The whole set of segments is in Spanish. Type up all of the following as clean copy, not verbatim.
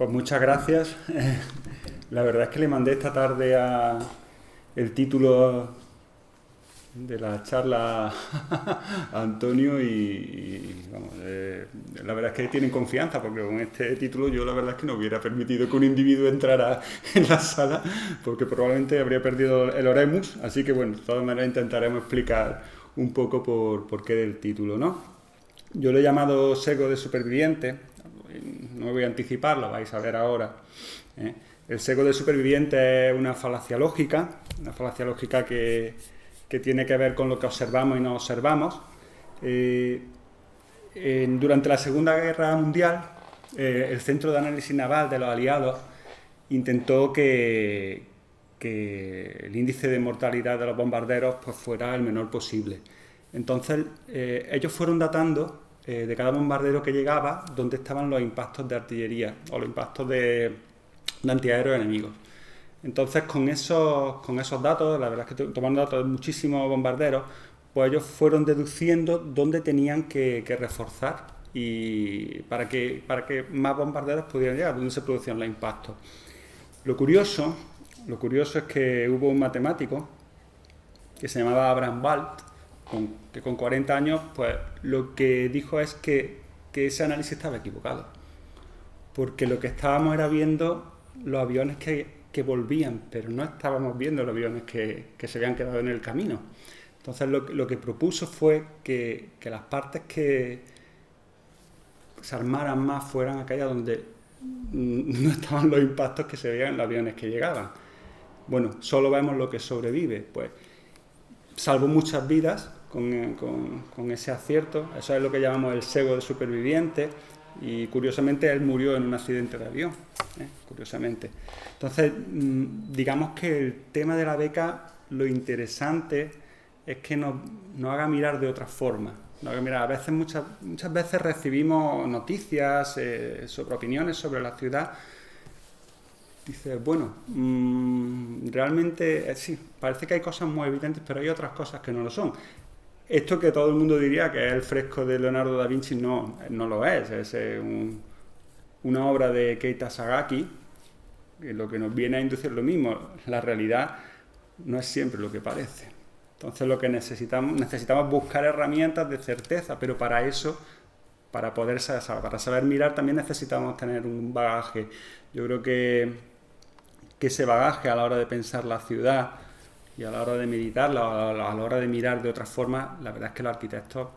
Pues muchas gracias. La verdad es que le mandé esta tarde el título de la charla a Antonio y vamos, la verdad es que tienen confianza porque con este título yo la verdad es que no hubiera permitido que un individuo entrara en la sala porque probablemente habría perdido el oremus, así que bueno, de todas maneras intentaremos explicar un poco por qué del título, ¿no? Yo lo he llamado sesgo de superviviente, no me voy a anticipar, lo vais a ver ahora, ¿eh? El sesgo de superviviente es una falacia lógica que tiene que ver con lo que observamos y no observamos. Durante la Segunda Guerra Mundial, el Centro de Análisis Naval de los Aliados intentó que el índice de mortalidad de los bombarderos pues, fuera el menor posible. Entonces, ellos fueron datando de cada bombardero que llegaba dónde estaban los impactos de artillería o los impactos de antiaéreos enemigos. Entonces, con esos datos, la verdad es que tomando datos de muchísimos bombarderos, pues ellos fueron deduciendo dónde tenían que reforzar y para que más bombarderos pudieran llegar, dónde se producían los impactos. Lo curioso es que hubo un matemático que se llamaba Abraham Wald, que con 40 años, pues lo que dijo es que ese análisis estaba equivocado, porque lo que estábamos era viendo los aviones que volvían, pero no estábamos viendo los aviones que se habían quedado en el camino. Entonces lo que propuso fue que las partes que se armaran más fueran aquellas donde no estaban los impactos que se veían en los aviones que llegaban. Bueno, solo vemos lo que sobrevive, pues salvó muchas vidas con ese acierto. Eso es lo que llamamos el sesgo de superviviente y curiosamente él murió en un accidente de avión, curiosamente. Entonces, digamos que el tema de la beca, lo interesante es que nos haga mirar de otra forma. Nos haga mirar. Muchas veces recibimos noticias sobre opiniones sobre la ciudad. Dices, bueno, realmente sí, parece que hay cosas muy evidentes, pero hay otras cosas que no lo son. Esto que todo el mundo diría que es el fresco de Leonardo da Vinci, no lo es. Es una obra de Keita Sagaki, que lo que nos viene a inducir lo mismo. La realidad no es siempre lo que parece. Entonces lo que necesitamos buscar herramientas de certeza, pero para eso, para saber mirar, también necesitamos tener un bagaje. Yo creo que ese bagaje a la hora de pensar la ciudad y a la hora de meditarla, a la hora de mirar de otra forma, la verdad es que los arquitectos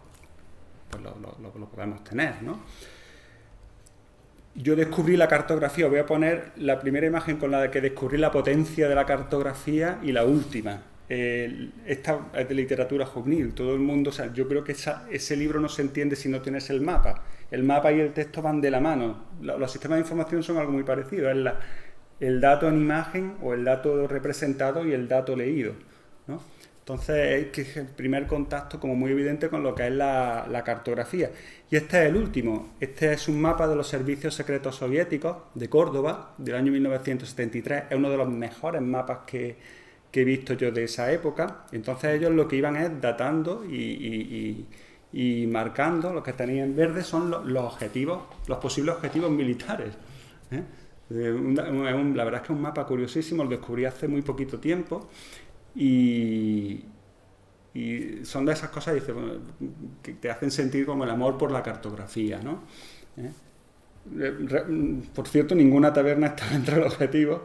pues lo podemos tener, ¿no? Yo descubrí la cartografía, voy a poner la primera imagen con la que descubrí la potencia de la cartografía y la última. Esta es de literatura juvenil, todo el mundo, o sea, yo creo que ese libro no se entiende si no tienes el mapa. El mapa y el texto van de la mano. Los sistemas de información son algo muy parecido, es el dato en imagen o el dato representado y el dato leído, ¿no? Entonces es el primer contacto como muy evidente con lo que es la cartografía. Y este es el último. Este es un mapa de los servicios secretos soviéticos de Córdoba del año 1973. Es uno de los mejores mapas que he visto yo de esa época. Entonces ellos lo que iban es datando y marcando, lo que tenían en verde son los objetivos, los posibles objetivos militares, ¿eh? La verdad es que es un mapa curiosísimo, lo descubrí hace muy poquito tiempo y son de esas cosas que te hacen sentir como el amor por la cartografía, ¿no? Por cierto, ninguna taberna estaba entre los objetivos,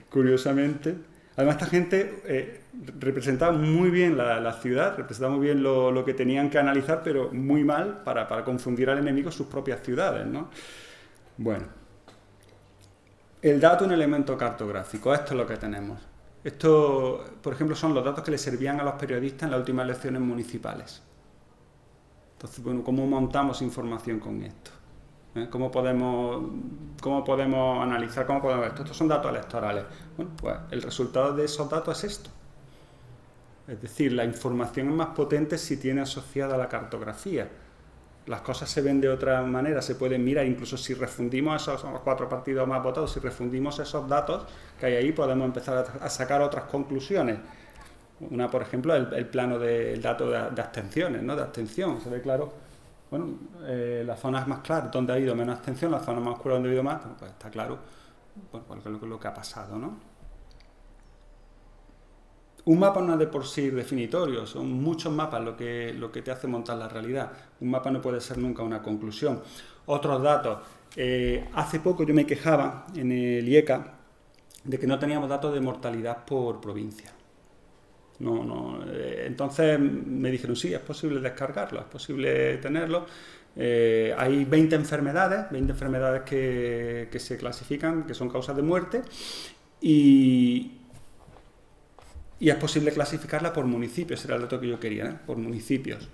curiosamente. Además, esta gente representaba muy bien la ciudad, representaba muy bien lo que tenían que analizar, pero muy mal para confundir al enemigo sus propias ciudades, ¿no? Bueno. El dato un elemento cartográfico, esto es lo que tenemos. Esto, por ejemplo, son los datos que le servían a los periodistas en las últimas elecciones municipales. Entonces, bueno, ¿cómo montamos información con esto? ¿Cómo podemos analizar? ¿Cómo podemos ver esto? Estos son datos electorales. Bueno, pues el resultado de esos datos es esto. Es decir, la información es más potente si tiene asociada la cartografía. Las cosas se ven de otra manera, se pueden mirar, incluso si refundimos esos 4 partidos más votados, si refundimos esos datos que hay ahí, podemos empezar a sacar otras conclusiones. Una, por ejemplo, el plano del dato de abstenciones, ¿no? De abstención, se ve claro bueno, las zonas más claras donde ha habido menos abstención, las zonas más oscuras donde ha habido más, bueno, pues está claro, bueno, pues lo que ha pasado, ¿no? Un mapa no es de por sí definitorio, son muchos mapas lo que te hace montar la realidad. Un mapa no puede ser nunca una conclusión. Otros datos. Hace poco yo me quejaba en el IECA de que no teníamos datos de mortalidad por provincia. Entonces me dijeron, sí, es posible descargarlo, es posible tenerlo. Hay 20 enfermedades que se clasifican, que son causas de muerte, y es posible clasificarla por municipios, ese era el dato que yo quería, ¿eh? Por municipios.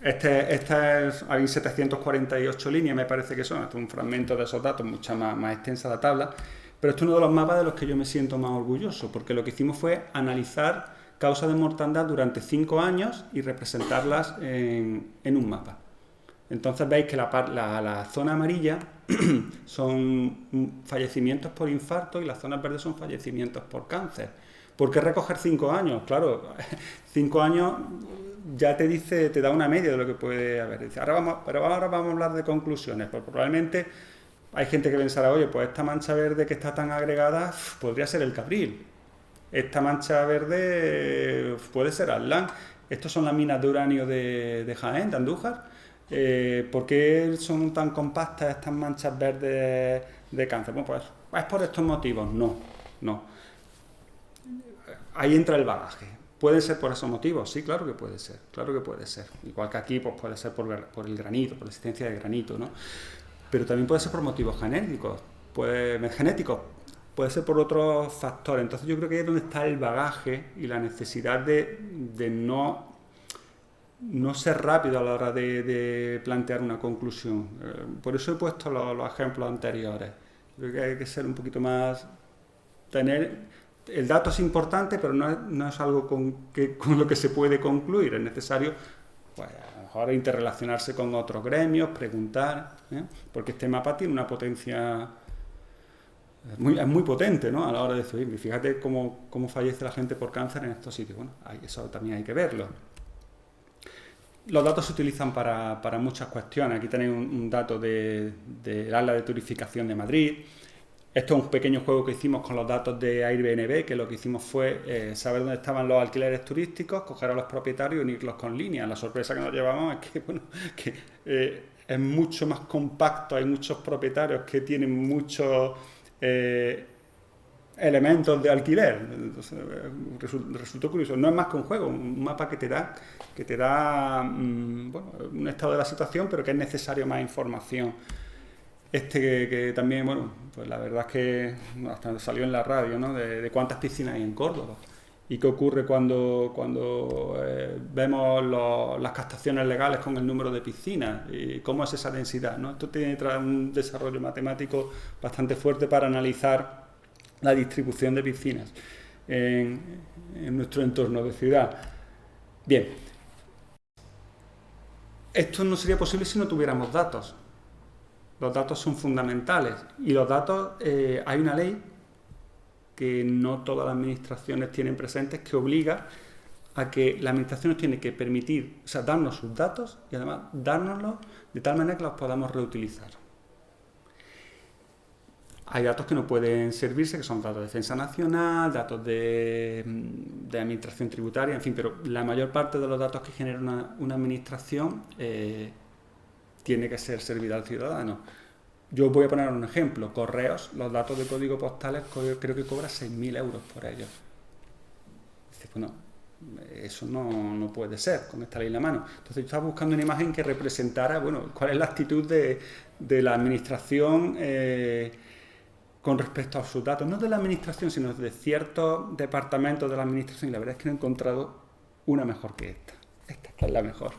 Hay 748 líneas, me parece que son, esto es un fragmento de esos datos, mucha más extensa la tabla, pero esto es uno de los mapas de los que yo me siento más orgulloso, porque lo que hicimos fue analizar causas de mortandad durante 5 años y representarlas en un mapa. Entonces veis que la zona amarilla son fallecimientos por infarto y las zonas verdes son fallecimientos por cáncer. ¿Por qué recoger 5 años? Claro, 5 años ya te da una media de lo que puede haber. Ahora vamos a hablar de conclusiones, pues probablemente hay gente que pensará, oye, pues esta mancha verde que está tan agregada podría ser el Cabril. Esta mancha verde puede ser Atlán. Estos son las minas de uranio de Jaén, de Andújar. ¿Por qué son tan compactas estas manchas verdes de cáncer? Bueno, pues es por estos motivos. No. Ahí entra el bagaje. ¿Puede ser por esos motivos? Sí, claro que puede ser. Igual que aquí, pues puede ser por el granito, por la existencia de granito, ¿no? Pero también puede ser por motivos genéticos. Puede ser por otros factores. Entonces yo creo que ahí es donde está el bagaje y la necesidad de no ser rápido a la hora de plantear una conclusión. Por eso he puesto los ejemplos anteriores. Creo que hay que ser un poquito más... El dato es importante, pero no es algo con lo que se puede concluir. Es necesario, pues, a lo mejor interrelacionarse con otros gremios, preguntar, porque este mapa tiene una potencia... Es muy potente, ¿no? A la hora de decir, fíjate cómo fallece la gente por cáncer en estos sitios. Bueno, eso también hay que verlo. Los datos se utilizan para muchas cuestiones. Aquí tenéis un dato del área de turificación de Madrid. Esto es un pequeño juego que hicimos con los datos de Airbnb, que lo que hicimos fue saber dónde estaban los alquileres turísticos, coger a los propietarios y unirlos con líneas. La sorpresa que nos llevamos es que es mucho más compacto, hay muchos propietarios que tienen muchos elementos de alquiler. Entonces, resultó curioso. No es más que un juego, un mapa que te da un estado de la situación, pero que es necesario más información. Que también, bueno, pues la verdad es que hasta salió en la radio, ¿no? De cuántas piscinas hay en Córdoba y qué ocurre cuando vemos las captaciones legales con el número de piscinas y cómo es esa densidad, ¿no? Esto tiene un desarrollo matemático bastante fuerte para analizar la distribución de piscinas en nuestro entorno de ciudad. Bien, esto no sería posible si no tuviéramos datos. Los datos son fundamentales y los datos, hay una ley que no todas las administraciones tienen presentes que obliga a que la administración nos tiene que permitir, o sea, darnos sus datos y además dárnoslos de tal manera que los podamos reutilizar. Hay datos que no pueden servirse, que son datos de defensa nacional, datos de administración tributaria, en fin, pero la mayor parte de los datos que genera una administración tiene que ser servida al ciudadano. Yo voy a poner un ejemplo. Correos, los datos de código postales, creo que cobra 6.000 euros por ellos. Dices, bueno, eso no puede ser con esta ley en la mano. Entonces yo estaba buscando una imagen que representara, bueno, cuál es la actitud de la administración con respecto a sus datos. No de la administración, sino de ciertos departamentos de la administración. Y la verdad es que no he encontrado una mejor que esta. Esta es la mejor.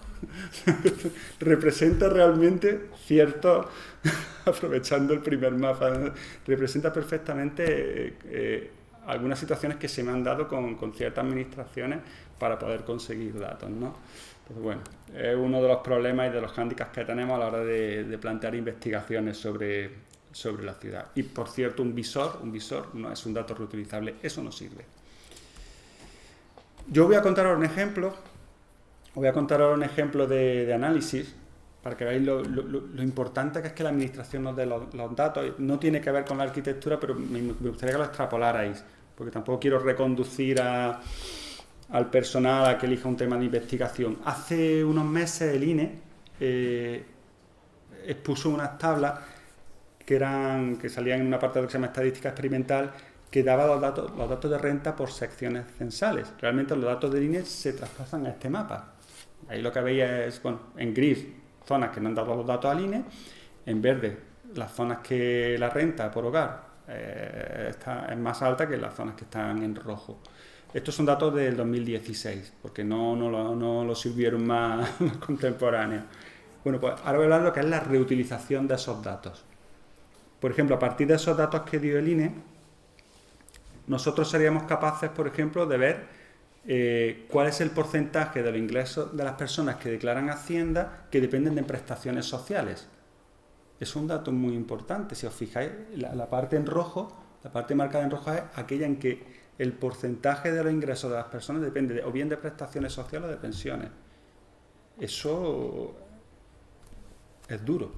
Representa realmente cierto, aprovechando el primer mapa, representa perfectamente algunas situaciones que se me han dado con ciertas administraciones para poder conseguir datos, ¿no? Entonces, bueno, es uno de los problemas y de los hándicaps que tenemos a la hora de plantear investigaciones sobre la ciudad. Y, por cierto, un visor no es un dato reutilizable, eso no sirve. Yo voy a contar ahora un ejemplo de análisis para que veáis lo importante que es que la administración nos dé los datos. No tiene que ver con la arquitectura, pero me gustaría que lo extrapolarais, porque tampoco quiero reconducir al personal a que elija un tema de investigación. Hace unos meses el INE expuso unas tablas que salían en una parte que se llama estadística experimental, que daba los datos de renta por secciones censales. Realmente los datos del INE se traspasan a este mapa. Ahí lo que veis es, bueno, en gris, zonas que no han dado los datos al INE, en verde, las zonas que la renta por hogar es más alta que las zonas que están en rojo. Estos son datos del 2016, porque no lo sirvieron más contemporáneos. Bueno, pues ahora voy a hablar de lo que es la reutilización de esos datos. Por ejemplo, a partir de esos datos que dio el INE, nosotros seríamos capaces, por ejemplo, de ver cuál es el porcentaje de los ingresos de las personas que declaran Hacienda que dependen de prestaciones sociales. Es un dato muy importante. Si os fijáis, la parte en rojo, la parte marcada en rojo es aquella en que el porcentaje de los ingresos de las personas depende o bien de prestaciones sociales o de pensiones. Eso es duro.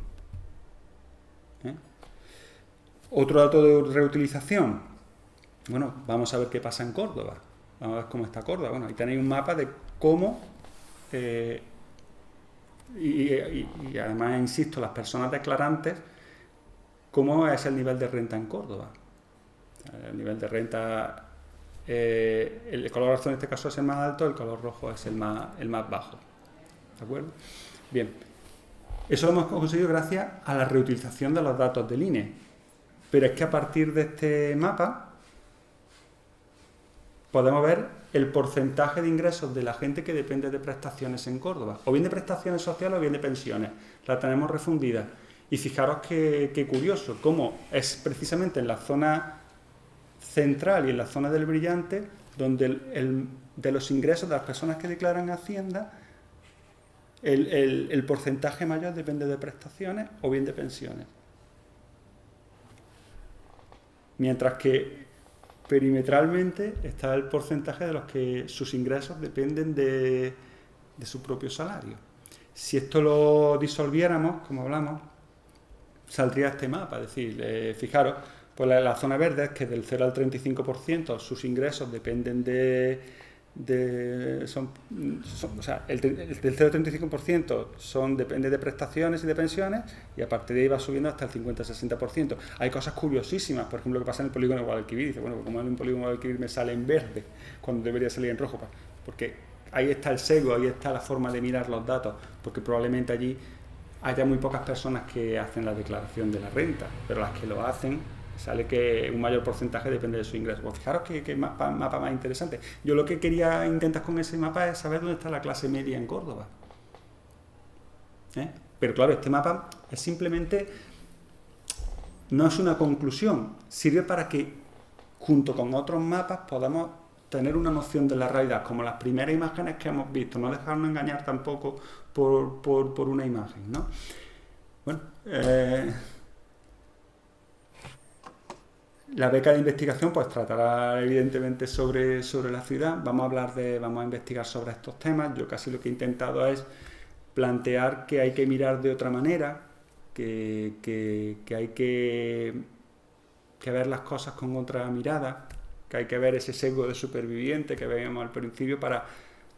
Otro dato de reutilización. Bueno, vamos a ver qué pasa en Córdoba. Vamos a ver cómo está Córdoba. Bueno, ahí tenéis un mapa de cómo, y además, insisto, las personas declarantes, cómo es el nivel de renta en Córdoba. El nivel de renta, el color azul en este caso es el más alto, el color rojo es el más bajo. ¿De acuerdo? Bien. Eso lo hemos conseguido gracias a la reutilización de los datos del INE. Pero es que a partir de este mapa podemos ver el porcentaje de ingresos de la gente que depende de prestaciones en Córdoba, o bien de prestaciones sociales o bien de pensiones. La tenemos refundida. Y fijaros qué curioso, cómo es precisamente en la zona central y en la zona del Brillante donde de los ingresos de las personas que declaran Hacienda, el porcentaje mayor depende de prestaciones o bien de pensiones. Mientras que perimetralmente está el porcentaje de los que sus ingresos dependen de su propio salario. Si esto lo disolviéramos, como hablamos, saldría este mapa. Es decir, fijaros, pues la zona verde es que del 0 al 35% sus ingresos dependen o sea, del 0 al 35% depende de prestaciones y de pensiones, y a partir de ahí va subiendo hasta el 50-60%. Hay cosas curiosísimas, por ejemplo, que pasa en el polígono de Guadalquivir. Dice, bueno, como en un polígono de Guadalquivir me sale en verde cuando debería salir en rojo, porque ahí está el sesgo, ahí está la forma de mirar los datos, porque probablemente allí haya muy pocas personas que hacen la declaración de la renta, pero las que lo hacen, sale que un mayor porcentaje depende de su ingreso. Pues fijaros qué mapa más interesante. Yo lo que quería intentar con ese mapa es saber dónde está la clase media en Córdoba. Pero claro, este mapa es simplemente, no es una conclusión, sirve para que junto con otros mapas podamos tener una noción de la realidad, como las primeras imágenes que hemos visto, no dejarnos engañar tampoco por una imagen, ¿no? Bueno, la beca de investigación pues tratará evidentemente sobre la ciudad. Vamos a investigar sobre estos temas. Yo casi lo que he intentado es plantear que hay que mirar de otra manera, que hay que ver las cosas con otra mirada, que hay que ver ese sesgo de superviviente que veíamos al principio para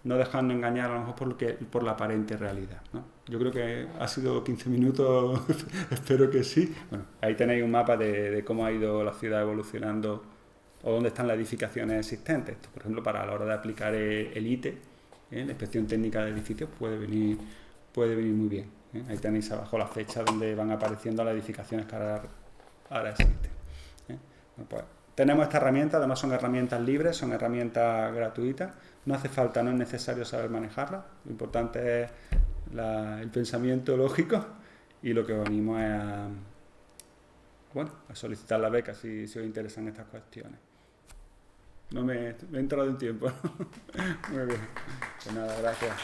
no dejarnos engañar a lo mejor por la aparente realidad, ¿no? Yo creo que ha sido 15 minutos, espero que sí. Bueno, ahí tenéis un mapa de cómo ha ido la ciudad evolucionando o dónde están las edificaciones existentes. Esto, por ejemplo, para la hora de aplicar el ITE, la Inspección Técnica de Edificios, puede venir muy bien. Ahí tenéis abajo la fecha donde van apareciendo las edificaciones que ahora existen. Bueno, pues, tenemos esta herramienta, además son herramientas libres, son herramientas gratuitas, no hace falta, no es necesario saber manejarlas, lo importante es el pensamiento lógico, y lo que venimos es a solicitar la beca si os interesan estas cuestiones. Me he entrado en tiempo. Muy bien, pues nada, gracias.